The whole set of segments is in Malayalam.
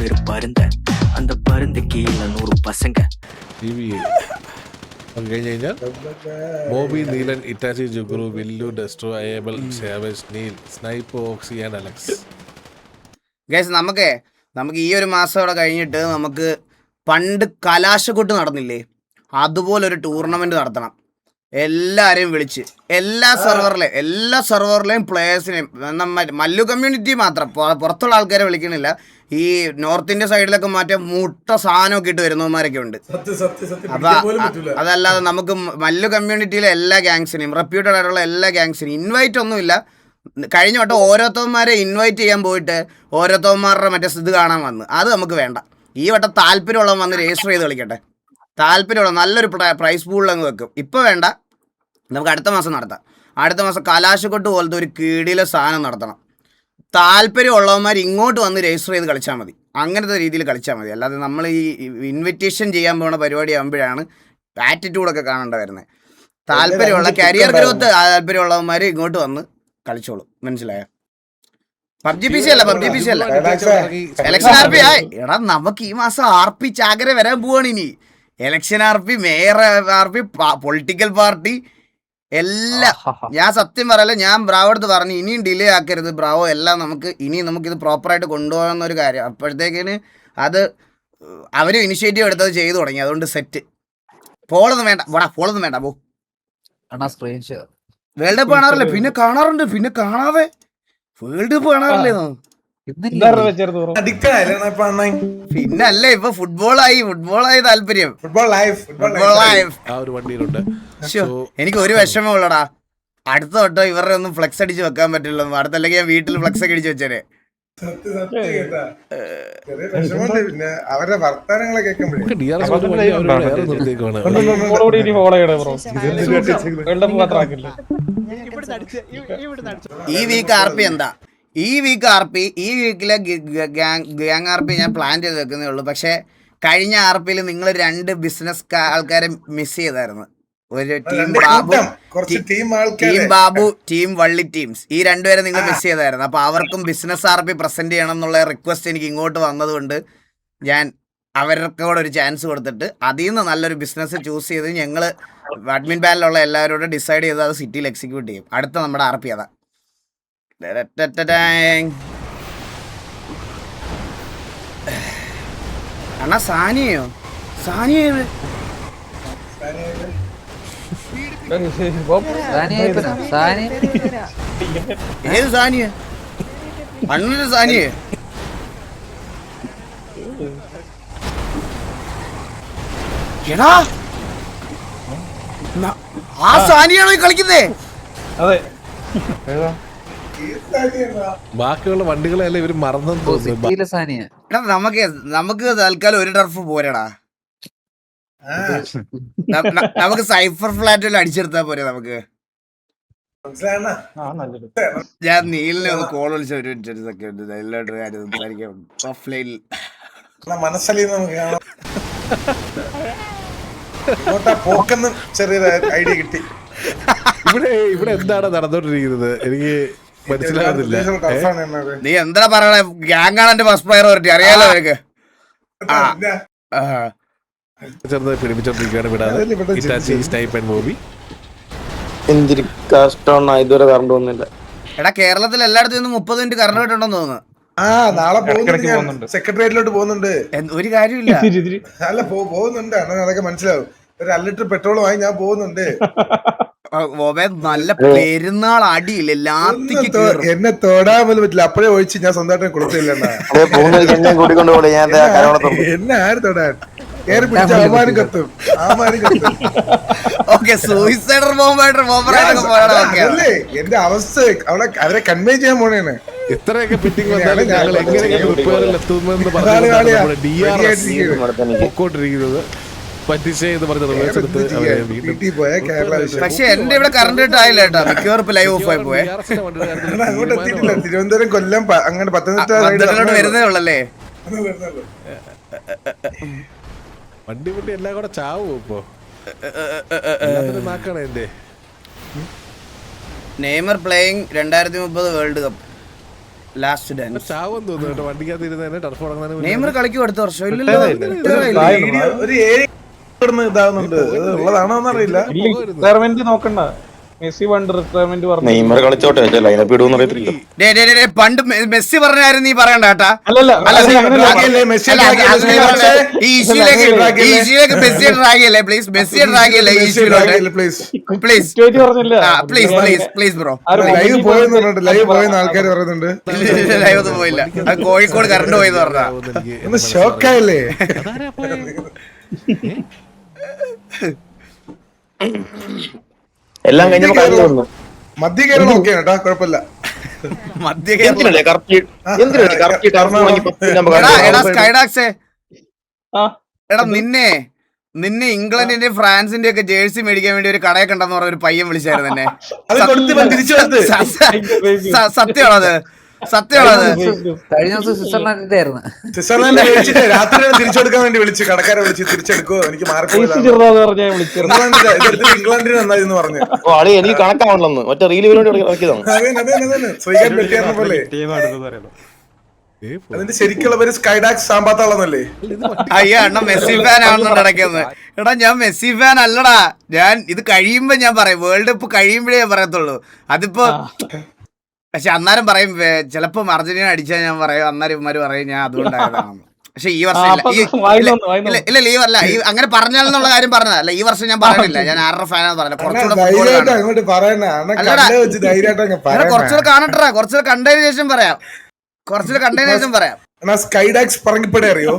பேரு பருந்த, அந்த பருந்து கீழ 100 பசங்க. മോബി, നീലൻ, ഇറ്റാച്ചി, ജുഗുറു, വില്ലു, ഡെസ്ട്രോ, അയേബൽ, Savage, Neel, Snipe, Oxy and Alex. Guys നമുക്ക് ഈ ഒരു മാസം ഇവിടെ കഴിഞ്ഞിട്ട് നമുക്ക് പണ്ട് കലാശക്കൊട്ട് നടന്നില്ലേ, അതുപോലെ ഒരു ടൂർണമെന്റ് നടത്തണം. എല്ലാവരെയും വിളിച്ച് എല്ലാ സെർവറിലെയും പ്ലേയേഴ്സിനെയും, മല്ലു കമ്മ്യൂണിറ്റി മാത്രം, പുറത്തുള്ള ആൾക്കാരെ വിളിക്കണില്ല. ഈ നോർത്ത് ഇന്ത്യ സൈഡിലൊക്കെ മാറ്റിയ മുട്ട സാധനമൊക്കെ ഇട്ട് വരുന്നവന്മാരൊക്കെ ഉണ്ട്. അപ്പൊ അതല്ലാതെ നമുക്ക് മല്ലു കമ്മ്യൂണിറ്റിയിലെ എല്ലാ ഗ്യാങ്സിനെയും, റെപ്യൂട്ടഡ് ആയിട്ടുള്ള എല്ലാ ഗ്യാങ്സിനെയും ഇൻവൈറ്റ് ഒന്നുമില്ല. കഴിഞ്ഞ വട്ടം ഓരോരുത്തന്മാരെ ഇൻവൈറ്റ് ചെയ്യാൻ പോയിട്ട് ഓരോരുത്തന്മാരുടെ മറ്റേ ഇത് കാണാൻ വന്ന്, അത് നമുക്ക് വേണ്ട. ഈ വട്ടം താല്പര്യമുള്ളവൻ വന്ന് രജിസ്റ്റർ ചെയ്ത് കളിക്കട്ടെ. താല്പര്യമുള്ള നല്ലൊരു പ്രൈസ് പൂളിലങ്ങ് വെക്കും. ഇപ്പോൾ വേണ്ട, നമുക്ക് അടുത്ത മാസം നടത്താം. അടുത്ത മാസം കലാശക്കൊട്ട് പോലത്തെ ഒരു കീടിലെ സാധനം നടത്തണം. താല്പര്യമുള്ളവന്മാർ ഇങ്ങോട്ട് വന്ന് രജിസ്റ്റർ ചെയ്ത് കളിച്ചാൽ മതി. അങ്ങനത്തെ രീതിയിൽ കളിച്ചാൽ മതി. അല്ലാതെ നമ്മൾ ഈ ഇൻവിറ്റേഷൻ ചെയ്യാൻ പോകുന്ന പരിപാടി ആകുമ്പോഴാണ് ആറ്റിറ്റ്യൂഡൊക്കെ കാണേണ്ട വരുന്നത്. താല്പര്യമുള്ള കരിയർ ഗ്രോത്ത് താല്പര്യമുള്ളവന്മാർ ഇങ്ങോട്ട് വന്ന് കളിച്ചോളൂ. മനസ്സിലായോ? പബ്ജി പി സി അല്ല എലക്ഷൻ ആർ പി എടാ, നമുക്ക് ഈ മാസം RP ചാകര വരാൻ പോവാണ്. ഇനി election RP, mayor RP, political party എല്ലാം. ഞാൻ സത്യം പറയല്ല, ഞാൻ ബ്രാവോ അടുത്ത് പറഞ്ഞു ഇനിയും ഡിലേ ആക്കരുത് ബ്രാവോ, എല്ലാം നമുക്കിത് പ്രോപ്പറായിട്ട് കൊണ്ടുപോകുന്ന ഒരു കാര്യം. അപ്പോഴത്തേക്കിന് അത് അവരും ഇനിഷ്യേറ്റീവ് എടുത്തത് ചെയ്തു തുടങ്ങി. അതുകൊണ്ട് സെറ്റ്. പോളൊന്നും വേണ്ട പോ. വേൾഡ് കപ്പ് കാണാറില്ലേ? പിന്നെ കാണാറുണ്ട്, പിന്നെ കാണാതെ വേൾഡ് കപ്പ് കാണാറില്ലേ? പിന്നല്ലേ ഇപ്പൊ ഫുട്ബോളായി താല്പര്യം. എനിക്ക് ഒരു വിഷമം ഉള്ളടാ, അടുത്ത തൊട്ടോ ഇവരുടെ ഒന്നും ഫ്ലെക്സ് അടിച്ച് വെക്കാൻ പറ്റില്ല. അടുത്തല്ലെങ്കിൽ ഞാൻ വീട്ടിൽ ഫ്ലെക്സ് ഒക്കെ അടിച്ച് വെച്ചേനെ. പിന്നെ അവരുടെ വർത്താനങ്ങളെ ഈ വീക്ക് RP എന്താ? ഈ വീക്കിലെ ഗ്യാങ് RP ഞാൻ പ്ലാൻ ചെയ്ത് വെക്കുന്നേ ഉള്ളൂ. പക്ഷെ കഴിഞ്ഞ RPയിൽ നിങ്ങൾ 2 ബിസിനസ് ആൾക്കാരെ മിസ് ചെയ്തായിരുന്നു. ഒരു ടീം ബാബു, ടീം വള്ളി ടീംസ്. ഈ 2 പേരെ നിങ്ങൾ മിസ് ചെയ്തായിരുന്നു. അപ്പോൾ അവർക്കും ബിസിനസ് RP പ്രസന്റ് ചെയ്യണം എന്നുള്ള റിക്വസ്റ്റ് എനിക്ക് ഇങ്ങോട്ട് വന്നതുകൊണ്ട് ഞാൻ അവർക്ക് കൂടെ ഒരു ചാൻസ് കൊടുത്തിട്ട് അതിൽ നിന്ന് നല്ലൊരു ബിസിനസ് ചൂസ് ചെയ്ത് ഞങ്ങൾ അഡ്മിൻ പാനലുള്ള എല്ലാവരോടും ഡിസൈഡ് ചെയ്ത് അത് സിറ്റിയിൽ എക്സിക്യൂട്ട് ചെയ്യും. അടുത്ത നമ്മുടെ RP അതാ. അണ്ണാ സാനിയോ ഏത് സാനിയ? അണ്ണന്റെ സാനിയെ? എടാ ആ സാനിയാണോ കളിക്കുന്നേ? അതെ. ബാക്കിയുള്ള വണ്ടികളെല്ലാം ഇവര് മറന്നെന്ന് തോന്നുന്നു. നമുക്ക് തൽക്കാലം ഒരു ടർഫ് പോരടാ. നമുക്ക് സൈഫർ ഫ്ലാറ്റിൽ അടിച്ചെടുത്താ പോരെ നമുക്ക്. ഞാൻ നീലിനെ ഒന്ന് കോൾ വിളിച്ച ഒരു സെക്കൻഡ് എല്ലാവരുടെ കാര്യം സംസാരിക്കാം ഓഫ്ലൈനിൽ. ചെറിയൊരു ഐഡിയ കിട്ടി. ഇവിടെ എന്താണ് നടന്നോണ്ടിരിക്കുന്നത് എനിക്ക് മനസ്സിലാകുന്നില്ല. നീ എന്താ പറയണേ? ഗ്യാങ് ആണ് എന്റെ ഫസ്റ്റ് പ്രയോറിറ്റി, അറിയാലോ നിനക്ക്. ചെറുതായി പിടിപ്പിച്ചോണ്ടിരിക്കുകയാണ്. വിടാതെ ഇറ്റാച്ചി, സ്നൈപ്പ് ആൻഡ് മോബി. എന്തൊരു കഷ്ടമാണ്, ഇതുവരെ കറണ്ട് പോകുന്നില്ല. എടാ, കേരളത്തിൽ എല്ലായിടത്തും നിന്ന് 30 മിനിറ്റ് കറണ്ട് കിട്ടുണ്ടെന്ന് തോന്നുന്നു. നാളെ പോകുന്നുണ്ട്, സെക്രട്ടേറിയറ്റിലോട്ട് പോകുന്നുണ്ട്. ഒരു കാര്യമില്ല. അല്ല പോകുന്നുണ്ട്, അതൊക്കെ മനസ്സിലാവും. ഒരു 1 ലിറ്റർ പെട്രോൾ വാങ്ങി ഞാൻ പോകുന്നുണ്ട്. നല്ല പെരുന്നാൾ അടിയില്ലേ, എന്നെ തൊടാൻ പോലും പറ്റില്ല. അപ്പഴേ ഒഴിച്ച് ഞാൻ സ്വന്തമായിട്ട് കൊടുത്തില്ല. എന്നെ ആര് തൊടാൻ? കേറി പിടിച്ച ആമാരും കത്തും. എന്റെ അവസ്ഥ അവരെ കൺവേ ചെയ്യാൻ പോണേണ്. എത്രയൊക്കെ ഫിറ്റിംഗ് പൊക്കോണ്ടിരിക്കുന്നത് പക്ഷെ എന്റെ ഇവിടെ കറണ്ട് കിട്ടായില്ല കേട്ടോ. മിക്കവാറും ലൈവ് ഓഫ് ആയി പോയെ. അങ്ങോട്ട് എത്തിയിട്ടില്ല. തിരുവനന്തപുരം, കൊല്ലം, അങ്ങനെ പത്തനംതിട്ട വരുന്നേ ഉള്ളല്ലേ. വണ്ടി എല്ലാം കൂടെ ചാവും ഇപ്പൊ. നാക്കണേ. Neymar playing 2030 world cup. Last dance. ചാവെന്ന് തോന്നുന്നു കേട്ടോ വണ്ടിക്കകത്ത് ഇരുന്ന് ടർഫ് തുടങ്ങുന്നതിന് നെയ്മർ കളിക്കും അടുത്ത വർഷം ഇല്ലല്ലോ. വീഡിയോ ഒരു 7 ഇതാവുന്നുണ്ട്. ഉള്ളതാണോ എന്നറിയില്ല. റിട്ടയർമെന്റ് നോക്കണ്ട. മെസ്സി പണ്ട് റിട്ടയർമെന്റ് പറഞ്ഞു. നെയ്മർ കളിച്ചോട്ടെ ലൈനപ്പ് ഇടുമെന്ന് അറിയത്തില്ല. പണ്ട് മെസ്സി പറഞ്ഞ കാര്യം നീ പറയണ്ട കേട്ടാ. ഈ ഇഷ്യൂലേക്ക് മെസ്സിയെ ഡ്രാഗിയല്ലേ പ്ലീസ്. മെസ്സിയെ ഡ്രാഗിയല്ലേ ഈ ഇഷ്യൂലോട്ട് please please please please bro. Live പോയെന്ന് ആൾക്കാർ പറയുന്നുണ്ട്. ലൈവ് ഒന്നും പോയില്ല. അത് കോഴിക്കോട് കറണ്ട് പോയെന്ന് പറഞ്ഞാ ഒന്ന് ഷോക്കായല്ലേ. എല്ലാം കഴിഞ്ഞപ്പോ മധ്യ കേരളം ഓക്കെ കേട്ടാ, കുഴപ്പമില്ല. മധ്യ കേരളം. സ്കൈഡാക്സേ എടാ നിന്നെ ഇംഗ്ലണ്ടിന്റെ ഫ്രാൻസിന്റെ ഒക്കെ ജേഴ്സി മേടിക്കാൻ വേണ്ടി ഒരു കടയെ കണ്ടെന്ന് പറഞ്ഞ ഒരു പയ്യൻ വിളിച്ചായിരുന്നു എന്നെ. സത്യമാണത് സത്യമാണത്. കഴിഞ്ഞ ദിവസം സ്വിറ്റ്സർലാൻഡിന്റെ ആയിരുന്നു. സ്വിറ്റ്സർലാൻഡ് രാത്രി തിരിച്ചെടുക്കാൻ വേണ്ടി വിളിച്ച് കടക്കാരെ വിളിച്ച് തിരിച്ചെടുക്കോ എനിക്ക് മാറിപ്പോയി. ഇംഗ്ലണ്ടിന് നന്നായിരുന്നു പറഞ്ഞു. എനിക്ക് കണക്കാവണമെന്ന് മറ്റേ റീല് സ്വീകാൻ പറ്റിയാർന്ന പോലെ. അതിന്റെ ശരിക്കുള്ള പേര് സ്കൈഡാക്സ് സാമ്പാത്താളെന്നല്ലേ? അയ്യോ അണ്ണ മെസ്സി ഫാൻ ആണെന്ന് നടക്കുന്നത്. എടാ ഞാൻ മെസ്സി ഫാൻ അല്ലടാ. ഞാൻ ഇത് കഴിയുമ്പോ ഞാൻ പറയും. വേൾഡ് കപ്പ് കഴിയുമ്പോഴേ ഞാൻ പറയത്തുള്ളൂ. അതിപ്പോ പക്ഷെ അന്നേരം പറയും ചിലപ്പോ അർജന്റീന അടിച്ചാൽ ഞാൻ പറയും. അന്നേരം ഇവന്മാര് പറയും ഞാൻ അതുകൊണ്ടായതാണെന്ന്. പക്ഷെ ഈ വർഷം ഇല്ല ലീവ് അല്ല. ഈ അങ്ങനെ പറഞ്ഞാലെന്നുള്ള കാര്യം പറഞ്ഞതല്ല. ഈ വർഷം ഞാൻ പറഞ്ഞില്ല. ഞാൻ ആരുടെ ഫാനാന്ന് പറഞ്ഞത്. കുറച്ചുകൂടെ കാണട്ടെ. കുറച്ചുകൂടെ കണ്ടതിന് ശേഷം പറയാം. കുറച്ചുകൂടെ കണ്ടതിന് ശേഷം പറയാം. സ്കൈഡാക്സ് പറങ്കിപ്പട അറിയോ?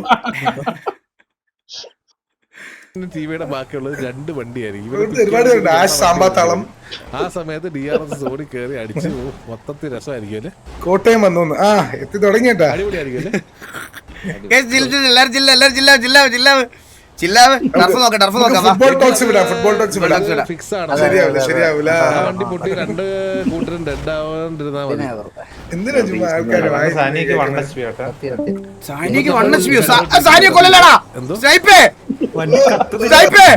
ടിവിയുടെ ബാക്കിയുള്ളത് 2 വണ്ടിയായിരിക്കും. ആ സമയത്ത് DRS ഓടി കയറി അടിച്ച് മൊത്തത്തിൽ രസമായിരിക്കും അല്ലേ. കോട്ടയം വന്നു എത്തി തുടങ്ങിട്ടാ. അടിപൊളിയായിരിക്കും അല്ലേ. ഫുട്ബോൾ ടോക്സ് ഫിക്സ് ആണ്. ശരിയാവില്ല. വണ്ടി പൊട്ടി 2 കൂട്ടരും ഡെഡ് ആവാണ്ടിരുന്നാ മതി. എന്തിനാ ചുമ്മാ ആൾക്കാര്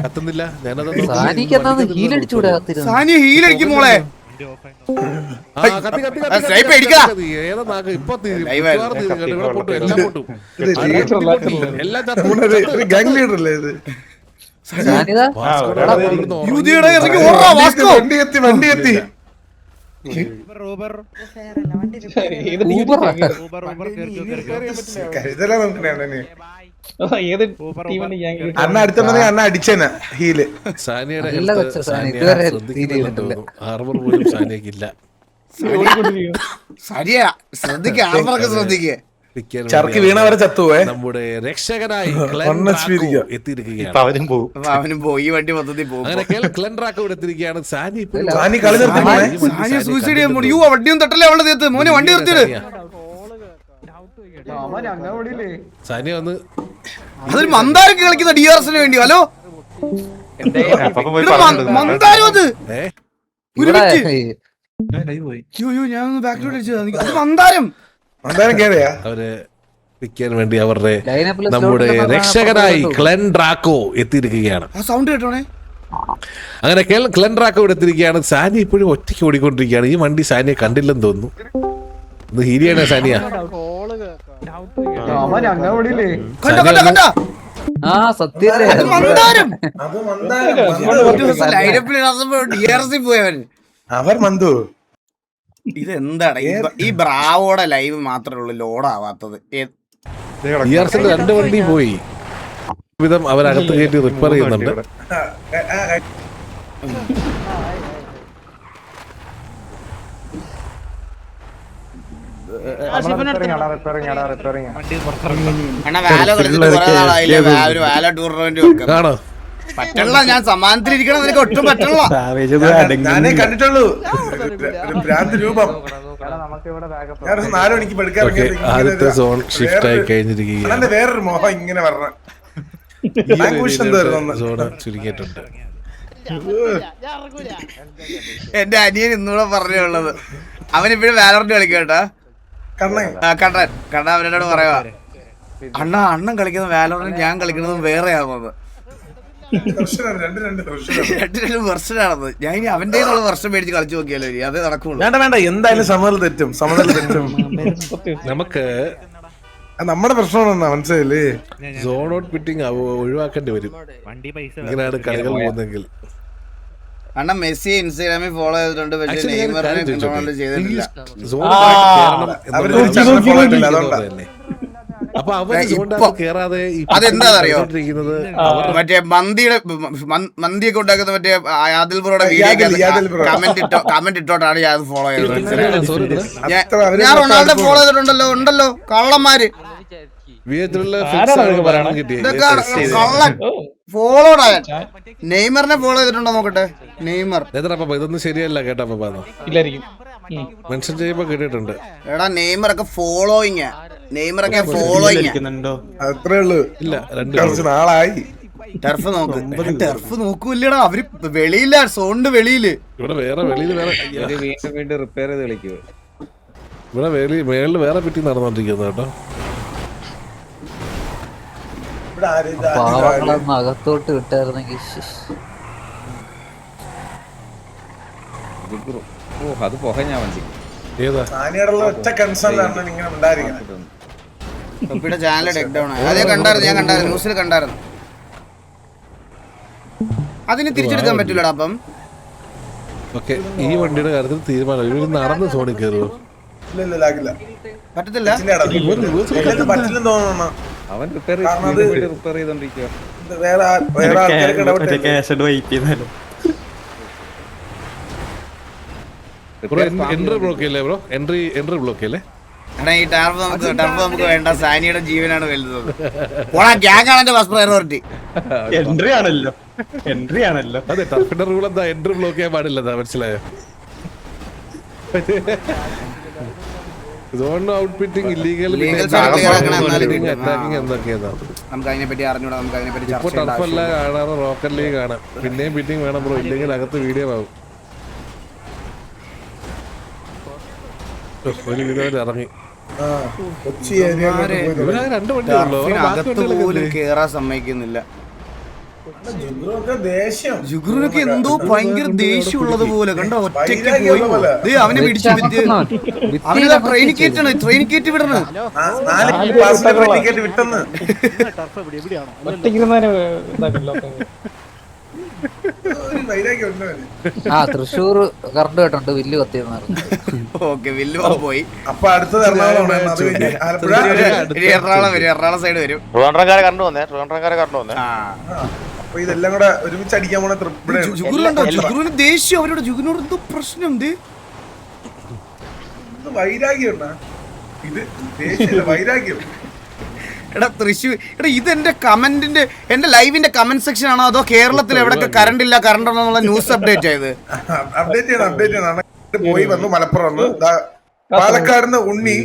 കത്തുന്നില്ല. ഹീലടിക്കും മോളെ. ഗാങ് ലീഡർ അല്ലേ ഇത്? വണ്ടി എത്തി. കരുതല നോക്കണേ അണ്ണ അടുത്ത അണ്ണ അടിച്ചേന ഹീല്. സാനിയുടെ ആർമർ പോലും സാനിയക്കില്ല. ചർക്ക് വീണവരെ ചത്തുവേ. നമ്മുടെ രക്ഷകനായി എത്തിയിരിക്കുകയാണ്. അവനും പോയി. ഈ വണ്ടി മൊത്തത്തിൽ പോകും. അങ്ങനെ ക്ലെൻഡ്രാക്കോ എത്തിയിരിക്കുകയാണ്. സാനി സൂയിസൈഡ് ചെയ്യാൻ പോയി. വണ്ടിയും തട്ടല്ലേ അവളുടെ തീർത്ത്. മോനെ വണ്ടി നിർത്തിയത്. സാനിയ വന്ന് അതൊരു മന്ദാരൊക്കെ കളിക്കുന്ന DRSന് വേണ്ടി. ഹലോ മന്ദാരം അത് ഞാൻ ബാക്കിലോട്ട് അടിച്ചത്. മന്ദാരം അവര് പിക്കാൻ വേണ്ടി അവരുടെ നമ്മുടെ രക്ഷകനായി ക്ലെൻഡ്രാക്കോ എത്തിയിരിക്കുകയാണ്. ആ സൗണ്ട് കേട്ടോണേ. അങ്ങനെ ക്ലെൻഡ്രാക്കോ ഇവിടെ എത്തിയിരിക്കുകയാണ്. സാനി ഇപ്പോഴും ഒറ്റയ്ക്ക് ഓടിക്കൊണ്ടിരിക്കുകയാണ്. ഈ വണ്ടി സാനിയെ കണ്ടില്ലെന്ന് തോന്നുന്നു. ഇത് ഹീരിയാണ് സാനിയ. ഇതെന്താണ് ഈ ബ്രാവോടെ ലൈവ് മാത്രമേ ഉള്ളൂ ലോഡാവാത്തത്. DRSന്റെ 2 വണ്ടി പോയി. വിധം അവരകത്ത് കയറ്റി റിപ്പയർ ചെയ്യുന്നുണ്ട്. കാണോ പറ്റള്ള. ഞാൻ സമ്മാനത്തിലിരിക്കണം. നിനക്ക് ഒട്ടും പറ്റള്ള. ഞാനേ കണ്ടിട്ടുള്ളൂ. രൂപം 4 മണിക്ക് ആദ്യത്തെ സോൺ ഷിഫ്റ്റ് ആയി കഴിഞ്ഞിരിക്കുകയാണ്. വേറൊരു മോഹം ഇങ്ങനെ പറഞ്ഞ ചുരുക്കിയിട്ടുണ്ട്. എന്റെ അനിയൻ ഇന്നൂടെ പറഞ്ഞുള്ളത്. അവനിപ്പോഴും വാലറന്റ് കളിക്കട്ടാ. കണ്ണൻ അവനോട് പറയുവാ അണ്ണൻ കളിക്കുന്ന വാലറന്റ് ഞാൻ കളിക്കുന്നതും വേറെ ആകുന്നത്. പ്രശ്നമാണ് രണ്ട് പ്രശ്നമാണ്. രണ്ട് വെർഷനാണത്. ഞാൻ ഇനി അവന്റെ വെർഷം മേടിച്ച് കളിച്ചു നോക്കിയാലോ ഇനി അതേ നടക്കുള്ളൂ. വേണ്ട എന്തായാലും സമനില തെറ്റും. നമുക്ക് നമ്മുടെ പ്രശ്നമാണ് മനസ്സിലായില്ലേ. സോൺ ഔട്ട് പിറ്റിംഗ് ഒഴിവാക്കേണ്ടി വരും ഇങ്ങനെയാണ് കളികൾ പോകുന്നെങ്കിൽ. കാരണം മെസ്സി ഇൻസ്റ്റാഗ്രാമിൽ ഫോളോ ചെയ്തിട്ടുണ്ട്, പക്ഷേ നെയ്മറിനെ കൺട്രോൾ ചെയ്തിട്ടില്ല. അപ്പൊ അവര് കേറാതെ അതെന്താണെന്നറിയോ, മറ്റേ മന്തിയൊക്കെ ഉണ്ടാക്കുന്ന മറ്റേ ആദിൽ ബ്രോയുടെ കമന്റ് ഇട്ടോട്ടാണ് ഞാൻ ഫോളോ ചെയ്തത്. ഞാൻ റൊണാൾഡോ ഫോളോ ചെയ്തിട്ടുണ്ടല്ലോ, ഉണ്ടല്ലോ കള്ളന്മാര്. കള്ളൻ ഫോളോഡ് ആയ നെയ്മറിനെ ഫോളോ ചെയ്തിട്ടുണ്ടോ നോക്കട്ടെ. നെയ്മർ ഇതൊന്നും ശരിയല്ല കേട്ടോ. മെൻഷൻ ചെയ്യുമ്പോ കേട്ടിട്ടുണ്ട്. എടാ നെയ്മറൊക്കെ ഫോളോയിങ്, നെയ്മറൊക്കെ ഫോളോയിങ്. അത്രേ ഉള്ളൂ. ഇല്ല കുറച്ച് നാളായി. ടെർഫ് നോക്ക്, ടെർഫ് നോക്കൂല്ലടാ. അവര് വെളിയില്ല, സോണിന്റെ വെളിയില്. ഇവിടെ വേറെ വെളിയിൽ വേറെ വീണ്ടും റിപ്പയർ ചെയ്ത് കളിക്കുക. ഇവിടെ മേളില് വേറെ പിറ്റി നടന്നോണ്ടിരിക്കുന്നത് കേട്ടോ. പാവങ്ങളൊന്നും അകത്തോട്ട് വിട്ടായിരുന്നെങ്കിൽ. അത് പുകഞ്ഞാ വണ്ടി. ഏതാ ഒറ്റ കൺസേൺ ഇങ്ങനെ ഉണ്ടായിരിക്കണം. തൊപ്പിയുടെ ചാനൽ ടേക്ക് ഡൗൺ ആയി. അതേ കണ്ടായിരുന്നു, ഞാൻ കണ്ടായിരുന്നു, ന്യൂസിൽ കണ്ടായിരുന്നു. അതിന് തിരിച്ചെടുക്കാൻ പറ്റൂലടാ. അപ്പം ഓക്കെ, ഈ വണ്ടിയുടെ കാര്യത്തിൽ തീരുമാനം. ഇവര് നടന്ന് സോണിൽ കയറുമോ? പറ്റത്തില്ല. പറ്റില്ലെന്ന് തോന്നുന്നു. അവൻ റിപ്പയർ ചെയ്തോണ്ടിരിക്കുക. എൻട്രി ബ്ലോക്ക് അല്ലേ ബ്രോ? എൻട്രി ബ്ലോക്ക് അല്ലേ? എടാ ഈ ടർഫ് നമുക്ക് വേണ്ട. സാനിയുടെ ജീവനാണ് വലുത്. ഗ്യാങ് ആണ് എന്റെ ഫസ്റ്റ് പ്രയോറിറ്റി. എൻട്രി ആണല്ലോ. അതെ, ടർഫിന്റെ റൂൾ എന്താ? എൻട്രി ബ്ലോക്ക് ചെയ്യാൻ പാടില്ല, മനസ്സിലായോ? ഔട്ട്ഫിറ്റിംഗ്, ഇല്ലീഗൽ അറ്റാക്കിംഗ് എന്തൊക്കെയാണ് നമുക്ക് അതിനെപ്പറ്റി അറിഞ്ഞൂടാ. നമുക്ക് അതിനെപ്പറ്റി ഇപ്പൊ ടർഫല്ല കാണാറ്, റോക്കറ്റ് ലീഗ് കാണാം. പിന്നെയും പിറ്റിംഗ് വേണം ബ്രോ, ഇല്ലെങ്കിൽ അകത്ത് വീഡിയോ ആവും. ഒരു വിധം ഇറങ്ങി. രണ്ട് വണ്ടിയുള്ളൂ, കേറാൻ സമ്മതിക്കുന്നില്ല. ജുഗ്രുനൊക്കെ എന്തോ ഭയങ്കര ദേഷ്യമുള്ളത് പോലെ കണ്ടോ. ഒറ്റയ്ക്ക് പോയി അവനെ പിടിച്ചു അവനെ ട്രെയിൻ കയറ്റി വിടണം. തൃശ്ശൂർ കറണ്ട് കേട്ടുണ്ട്, വില്ല് കത്തിയെന്ന്. ഓക്കെ, വില്ല് പോയി. അപ്പൊ അടുത്തത് എറണാകുളം സൈഡ് വരും. ട്രിവാൻഡ്രംകാരെ കറണ്ട് വന്നേ. അപ്പൊ ഇതെല്ലാം കൂടെ ഒരുമിച്ച് അടിക്കാൻ പോണ ജുഗ്രുവിന് ദേഷ്യം അവരോട്. ജുഗ്രുവിനോട് എന്തോ പ്രശ്നം. വൈരാഗ്യം. ഇത് ദേഷ്യം വൈരാഗ്യം. എടാ തൃശ്ശൂർ, എടാ ഇതെന്റെ കമന്റിന്റെ, എന്റെ ലൈവിന്റെ കമന്റ് സെക്ഷൻ ആണോ അതോ കേരളത്തിൽ എവിടെയൊക്കെ കറണ്ട് ഇല്ല കറണ്ട് ഉണ്ടെന്നുള്ള ന്യൂസ് അപ്ഡേറ്റ് ആയത്? അപ്ഡേറ്റ് ചെയ്യണം. പോയി വന്നു മലപ്പുറം വന്നു. പാലക്കാട് ഉണ്ണി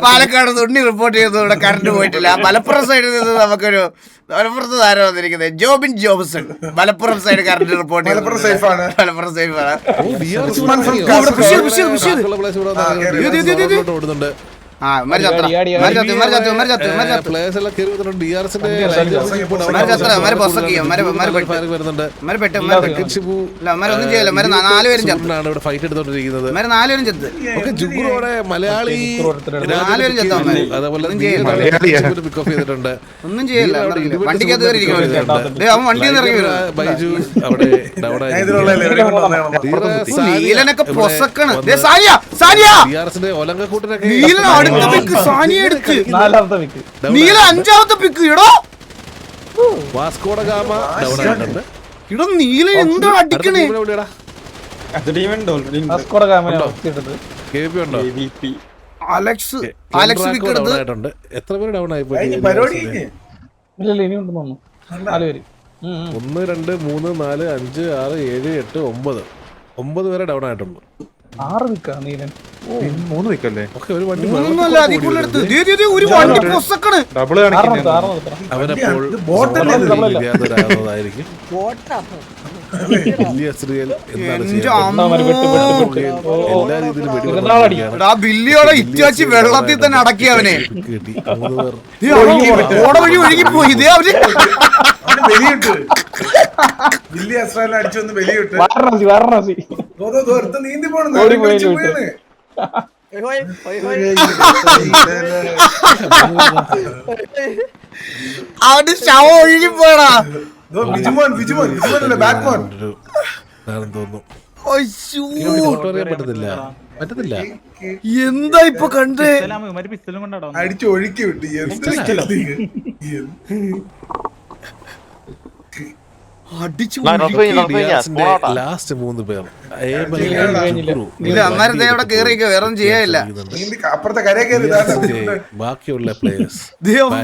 പാലക്കാട് ഉണ്ണി റിപ്പോർട്ട് ചെയ്തു ഇവിടെ കറണ്ട് പോയിട്ടില്ല. മലപ്പുറം സൈഡിൽ നിന്ന് നമുക്കൊരു മലപ്പുറത്ത് താരം വന്നിരിക്കുന്നത് Jobin Jobson. Malappuram side current report ചെയ്തു. മലപ്പുറം സേഫാണ്. മലയാളി ഒന്നും ചെയ്യില്ല. വണ്ടിക്കകത്ത് നീലനൊക്കെ പൊസക്കാണ്. നീല അഞ്ചാമത്തെ പിക്ക് ഇടോ. വാസ്കോഡ ഗാമ ഇടോ നീല എന്താ അടിക്കണേ? അലക്സ് പിക്ക് എടുത്ത് എത്ര പേര് ഡൗൺ ആയി പോയി? 1 2 3 4 5 6 7 8 9 പേരെ ഡൗൺ ആയിട്ടുണ്ട്. 6 വിക്കാ നീലൻ. 3 വിക്കല്ലേ? ഒക്കെ ഒരു വണ്ടി ഡബിൾ അവനപ്പോൾ വലിയ ശ്രീയൽ എന്താണ് എന്റെ ചെയ്യുന്നത്? അമ്മോ. എല്ലാ രീതിയിലും എടാ ബില്ലിയോടെ ഇറ്റാച്ചി വെള്ളത്തിൽ തന്നെ അടക്കി അവനെ. കിട്ടി 3 പേർ. ഓട വഴി ഒഴുകിപ്പോയി. ഇതേ അവര് അവന് ബലിയിട്ട് വലിയ അസ്രാലിനെ അടിച്ചു വന്ന് ബലിയിട്ട് വാരണാസി നീന്തി പോണെന്ന് ഓടി പോയി പോയാണ്. അവന്റെ ശവം ഒഴുകിപ്പോയടാ. ബിജുമോനല്ലേ ബാറ്റ്മോൻ. ആണെന്ന് തോന്നുന്നു. അയ്യോ, ഫോട്ടോ അറിയാൻ പറ്റത്തില്ല. എന്താ ഇപ്പൊ കണ്ടേ? അടിച്ചു ഒഴുക്കി വിട്ടു. അടിച്ചു ലാസ്റ്റ് 3 പേർ ഇത് അന്നേരത്തെ അവിടെ കേറിയൊക്കെ വേറെ ഒന്നും ചെയ്യാനില്ല. നീന്തി അപ്പുറത്തെ കരയെ കയറി ബാക്കിയുള്ള പ്ലേയേഴ്സ്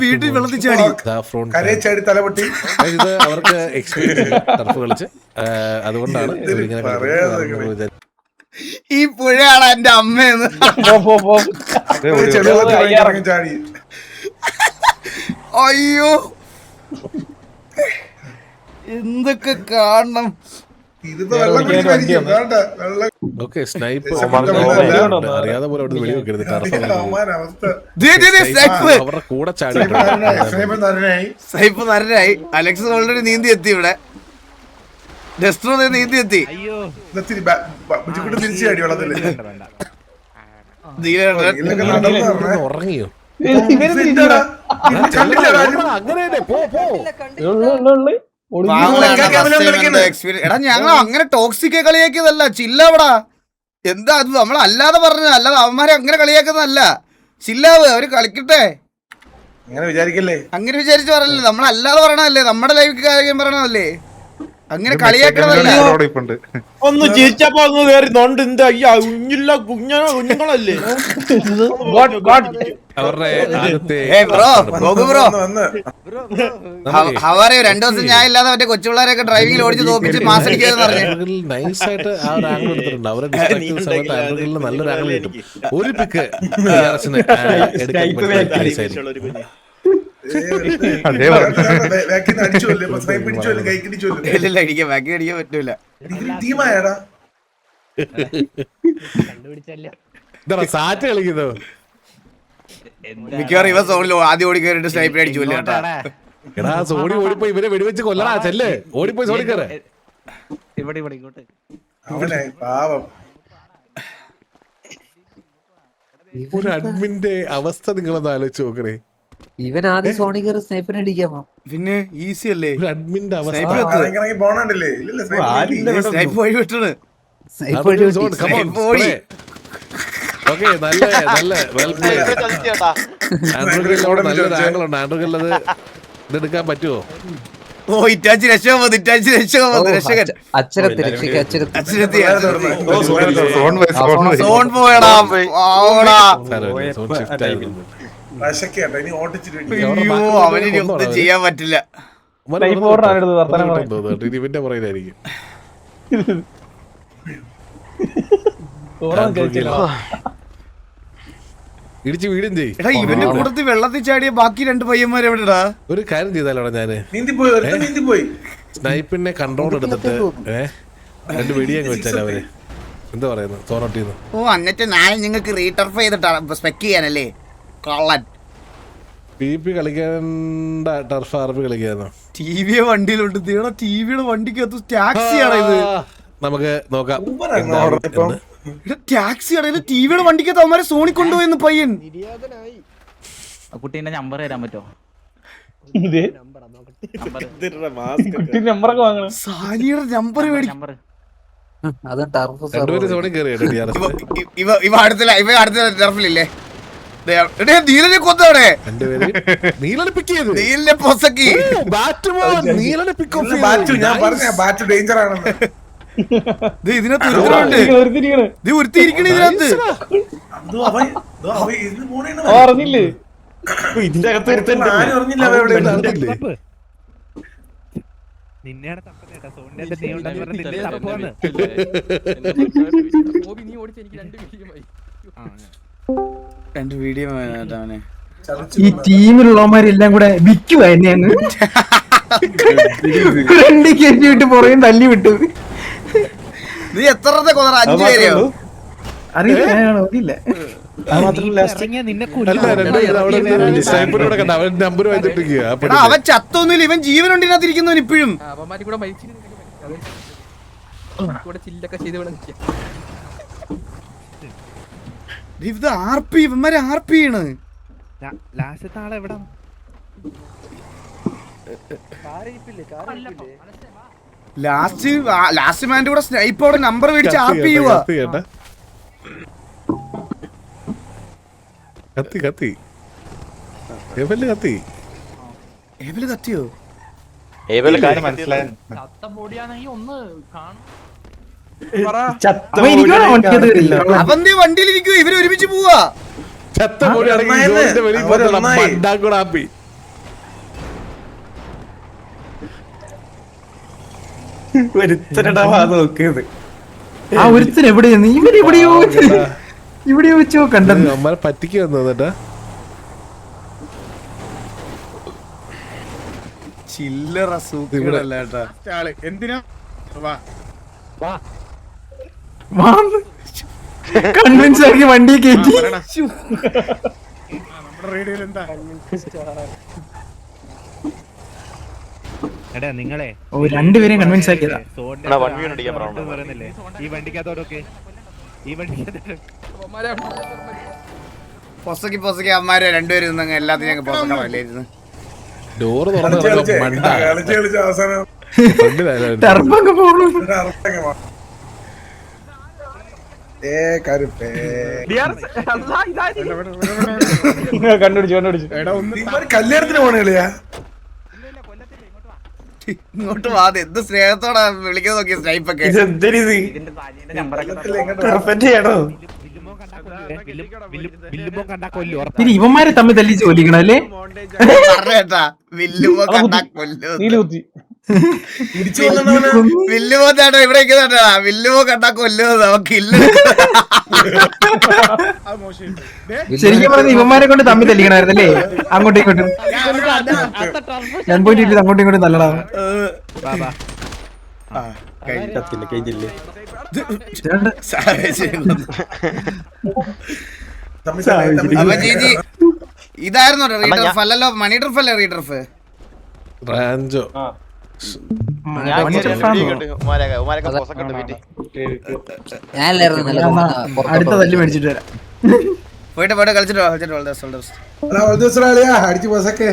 വീട്ടിൽ വെള്ളത്തിൽ ചാടി. കരയെ ചാടി തലപൊട്ടി. ഇത് അവർക്ക് എക്സ്പീരിയൻസ് ടർഫ് കളിച്ച് അതുകൊണ്ടാണ് ഇവരിങ്ങനെ കളിക്കുന്നത്. ഈ പുഴയാണ് എന്റെ അമ്മയെന്ന്. ചാടി. അയ്യോ, എന്തൊക്കെ കാണണം. ഇതിപ്പോ വെള്ളം കുടിച്ച് മരിക്കും. വേണ്ട, വെള്ളം ഓക്കെ സ്നൈപ്പ് അറിയാതെ പോലെ അവിടെ വെടിവെക്കരുത്. അവസ്ഥ അവരുടെ കൂടെ ചാടി സൈപ്പ് നരനായി. അലക്സ് ഓൾറെഡി നീന്തി എത്തി. ഇവിടെ ഡെസ്ട്രോ നീന്തി എത്തി. തിരിച്ചു ചാടി വെള്ളത്തില്. ഉറങ്ങിയോ? എടാ ഞങ്ങൾ അങ്ങനെ ടോക്സിക് കളിയാക്കിയതല്ല. ചില്ലവിടാ. എന്താ അത് നമ്മളല്ലാതെ പറഞ്ഞത്, അല്ലാതെ അവന്മാരെ അങ്ങനെ കളിയാക്കുന്നതല്ല. ചില്ലാവ്, അവര് കളിക്കട്ടെ. അങ്ങനെ വിചാരിക്കല്ലേ. അങ്ങനെ വിചാരിച്ചു പറയല്ലേ, നമ്മളല്ലാതെ പറയണതല്ലേ, നമ്മുടെ ലൈഫ് കാര്യം പറയണതല്ലേ, അങ്ങനെ കളിയാക്കണതല്ല. ഒന്ന് ചിരിച്ചപ്പോ അങ്ങ് കയറി നോണ്ട്. എന്താ ഈ കുഞ്ഞുങ്ങളല്ലേ അവരുടെ അവരെ 2 ദിവസം ഞാൻ ഇല്ലാതെ മറ്റേ കൊച്ചുപിള്ളേരൊക്കെ ഡ്രൈവിംഗിൽ ഓടിച്ച് തോപ്പിച്ച് മാസടിക്കാന്ന് പറഞ്ഞു. നൈസായിട്ട് ആ ഒരു ആംഗിൾ എടുത്തിട്ടുണ്ട്. അവരെ ഡിസ്ട്രാക്ട് സമയത്ത് ആംഗിളിൽ നല്ലൊരു ആംഗിൾ കിട്ടും. ഒരു പിക്ക് ഇല്ല, അടിക്കാൻ ബാക്കി അടിക്കാൻ പറ്റൂല. സാറ്റ് കളിക്കുന്നോ? മിക്കവാറും ഇവ സോണിൽ ആദ്യം ഓടി കയറിട്ട് സ്നൈപ്പർ അടിച്ചു കൊല്ലം കേട്ടാ. എടാ സോണി ഓടിപ്പോയി ഇവരെ വെടിവെച്ച് കൊല്ലടാ. ചെല്ലേ ഓടിപ്പോയി സോണി കയറേ. അവനെ പാവം. ഒരു അഡ്മിന്റെ അവസ്ഥ നിങ്ങളൊന്ന് ആലോചിച്ച് നോക്കണേ. ഇവൻ ആദ്യം സോണി കയറി സ്നൈപ്പിനെ അടിക്കാമോ? പിന്നെ ഈസി അല്ലേ ഒരു അഡ്മിന്റെ അവസ്ഥ. പോണണ്ടില്ലേ? സ്നൈപ്പ് വഴി വിട്ടണ്. ഓക്കെ നല്ല വെൽ പ്ലേ. നല്ലൊരു ആംഗിളുണ്ട്. ആൻഡ്രോഗിലത് ഇതെടുക്കാൻ പറ്റുമോ? ഓ ഇറ്റാച്ചി രക്ഷകൻ രക്ഷകൻ സോൺ പോയടാ. അയ്യോ, അവനിനി ഒന്നും ചെയ്യാൻ പറ്റില്ല. ഇവന്റെ പുറകിലായിരിക്കും. ഇടിച്ച് വീടും ചെയ്യും. എടാ ഇവന്റെ കൂട്ടത്തിൽ വെള്ളത്തിൽ ചാടിയ ബാക്കി 2 പയ്യന്മാർ എവിടെടാ? ഒരു കാര്യം ചെയ്താലോടാ ഞാന് സ്നൈപ്പിനെ കൺട്രോൾ എടുത്തിട്ട് 2 വെടിയങ്ങ് വെച്ചാൽ അവര് എന്താ പറയുന്നു തോന്നട്ടിന്ന്. ഓ എന്നിട്ട് നാളെ നിങ്ങൾക്ക് റീടർഫ് ചെയ്തിട്ടാണ് സ്പെക്ക് ചെയ്യാനല്ലേ കള്ളൻ. PP കളിക്കേണ്ട ടർഫ് RP കളിക്കാന്നോ? TV വണ്ടിയിലുണ്ട്. ടിവിയുടെ വണ്ടിക്കകത്ത് ടാക്സിയാണ് ഇത്. നമുക്ക് നോക്കാം. ടാക്സിയാണ് ഇത്. ടിവിയുടെ വണ്ടിക്കകത്ത് അവന്മാരെ സോണി കൊണ്ടുപോയെന്ന് പയ്യൻ. കുട്ടീന്റെ നമ്പർ തരാൻ പറ്റുമോ? സാനിയുടെ നമ്പർ മേടിക്കും. ഇവ അടുത്ത ടർഫിലില്ലേ നീലനെ കൊന്നവിടെ. നീലിനെ പൊസക്കി ഇതിനകത്ത് ഉരുത്തിരിക്കണ ഇതിനകത്ത്. അറിഞ്ഞില്ലേ ഇതിന്റെ അകത്ത് രണ്ട് വീഡിയോ ഈ ടീമിലുള്ളവന്മാരെല്ലാം കൂടെ വിൽക്കുവാ എന്നെ അങ്ങ്. ഫ്രണ്ടി കയറ്റി വിട്ട് പുറയും തല്ലി വിട്ടു. നീ എത്രത്തെ കൊന്നറ? 5 പേരെയോ? അറിയില്ല, ഞാൻ നോക്കിയില്ല. അത് മാത്രമല്ല സ്നൈപ്പറിലൂടെ കണ്ട അവൻ നമ്പർ വായിച്ചിട്ടിരിക്കുക. എടാ, അവൻ ചത്തൊന്നുമില്ല, ഇവൻ ജീവനുണ്ട് ഇതിനകത്തിരിക്കുന്നവൻ ഇപ്പോഴും. ഇത് RP, ഇവന്മാരെ RP ആണ്. ലാസ്റ്റ് മാൻ്റെ കൂടെ സ്നൈപ്പോടെ നമ്പർ മേടിച്ച് RP ചെയ്യുവാ. കത്തി എവല് കത്തിയോ? ഏവല് കാര്യം മനസ്സിലായി. അവൻ വണ്ടിയിലിരിക്കോ, ഇവര് ഒരുമിച്ച് പോവാ. ചത്ത പോയി മണ്ടാക്കൂടാപ്പി. ഒരുത്തരടാ നോക്കിയത്. ആ ഒരുത്തൻ എവിടെയെന്ന് ഇവിടെ വെച്ചോ കണ്ടത്. അമ്മ പറ്റിക്ക് വന്നതാ. ചില്ലറ സൂക്കിടല്ല എന്തിനാ കൺവിൻസ് ആക്കി വണ്ടി കയറ്റി. നിങ്ങളെ രണ്ടുപേരെയും കൺവിൻസ് ആക്കിയതാ. ഈ വണ്ടിക്കകത്തോടൊക്കെ പൊസക്കി അമ്മാര് രണ്ടുപേരും നിന്നങ്ങ് എല്ലാത്തിനും ഞങ്ങൾ പൊസക്കണല്ലായിരുന്നു. ഡോറ് കളിച്ച് അവസാനം ടർബൊക്കെ പോണു. കരുപ്പേ കണ്ടുപിടിച്ചു. കല്യാണത്തിന് പോണ കളിയാ. ഇങ്ങോട്ട് വാ, എന്ത് സ്നേഹത്തോടാ വിളിക്കുന്നത് നോക്കിയ സ്നൈപ്പൊക്കെ. ഇനി ഇവന്മാരെ തമ്മിൽ തല്ലി ചോദിക്കണം അല്ലേ? പറഞ്ഞേട്ടാ, വില്ലുമോ കണ്ടാ കൊല്ലോ. വില്ലുമോ ചേട്ടാ ഇവിടെ കേട്ടാ, വില്ലുമോ കണ്ടാ കൊല്ലോ. നമുക്കില്ല. ശരിക്കും പറഞ്ഞ ഇവന്മാരെ കൊണ്ട് തമ്മിൽ തല്ലിക്കണായിരുന്നല്ലേ? അങ്ങോട്ടും ഇങ്ങോട്ടും ഞാൻ പോയിട്ട് അങ്ങോട്ടും ഇങ്ങോട്ടും തല്ലടാ. ഇതായിരുന്നു റീഡർഫ് അല്ലല്ലോ, മണി ഡ്രിഫ് അല്ലേ റീഡർഫ്? റാഞ്ചോ അടുത്ത തല്ലി മേടിച്ചിട്ട് വരാം. പോയിട്ട് കളിച്ചിട്ടോ അടിച്ചു പോസൊക്കെ